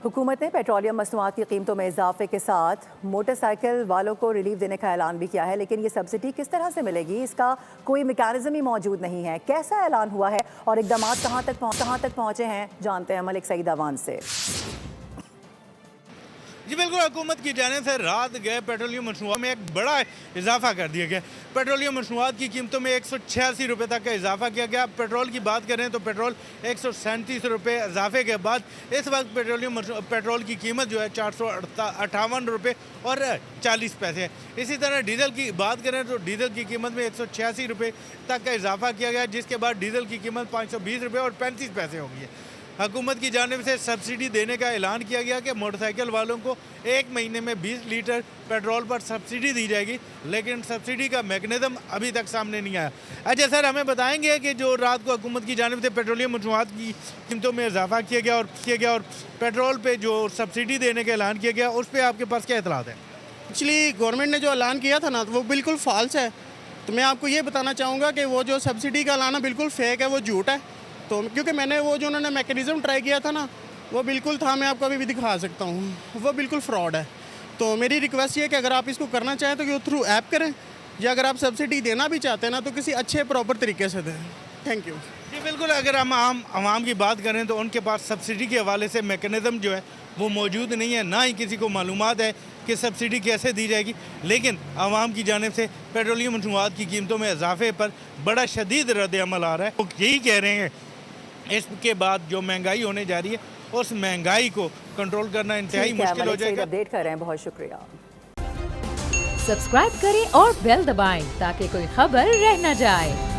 हुकूमत ने पेट्रोलियम मसनूआत की कीमतों में इजाफे के साथ मोटरसाइकिल वालों को रिलीफ देने का ऐलान भी किया है, लेकिन ये सब्सिडी किस तरह से मिलेगी इसका कोई मैकेनिज्म ही मौजूद नहीं है। कैसा ऐलान हुआ है और इकदाम कहाँ तक पहुँचे हैं, जानते हैं मलिक सईद अवान से। जी बिल्कुल, हुकूमत की जाने से रात गए पेट्रोलियम मसनूआत में एक बड़ा इजाफा कर दिया गया। पेट्रोलियम मसनूआत की कीमतों में 186 रुपये तक का इजाफा किया गया। पेट्रोल की बात करें तो पेट्रोल 137 रुपये इजाफे के बाद इस वक्त पेट्रोल की कीमत जो है 458 रुपये और 40 पैसे है। इसी तरह डीजल की बात करें तो डीजल की कीमत में 186 रुपये तक का इजाफा किया गया, जिसके बाद डीजल की कीमत 520 रुपये और 35 पैसे होगी। हुकूमत की जानिब से सब्सिडी देने का ऐलान किया गया कि मोटरसाइकिल वालों को एक महीने में 20 लीटर पेट्रोल पर सब्सिडी दी जाएगी, लेकिन सब्सिडी का मैकेनिज्म अभी तक सामने नहीं आया। अच्छा सर, हमें बताएंगे कि जो रात को हुकूमत की जानिब से पेट्रोलियम मसनूआत की कीमतों में इजाफा किया गया और पेट्रोल पर जो सब्सिडी देने का ऐलान किया गया, उस पर आपके पास क्या इतलात है? एक्चुअली गवर्नमेंट ने जो ऐलान किया था ना, वो बिल्कुल फॉल्स है। तो मैं आपको ये बताना चाहूँगा कि वो जो सब्सिडी का ऐलान है बिल्कुल फेक है, वो झूठ है। तो क्योंकि मैंने वो जो उन्होंने मैकेनिज़्म ट्राई किया था ना, वो बिल्कुल था, मैं आपको अभी भी दिखा सकता हूँ, वो बिल्कुल फ्रॉड है। तो मेरी रिक्वेस्ट ये है कि अगर आप इसको करना चाहें तो कि थ्रू ऐप करें, या अगर आप सब्सिडी देना भी चाहते हैं ना तो किसी अच्छे प्रॉपर तरीके से दें। Thank you. जी बिल्कुल, अगर हम आवाम की बात करें तो उनके पास सब्सिडी के हवाले से मैकेनिज़्म जो है वो मौजूद नहीं है, ना ही किसी को मालूमात है कि सब्सिडी कैसे दी जाएगी। लेकिन आवाम की जानिब से पेट्रोलियम मसनूआत की कीमतों में इजाफे पर बड़ा शदीद रद्द-ए-अमल आ रहा है। वो यही कह रहे हैं इसके बाद जो महंगाई होने जा रही है, उस महंगाई को कंट्रोल करना इंतहाई मुश्किल हो जाएगा। अपडेट कर रहे हैं, बहुत शुक्रिया। सब्सक्राइब करें और बेल दबाएं ताकि कोई खबर रह न जाए।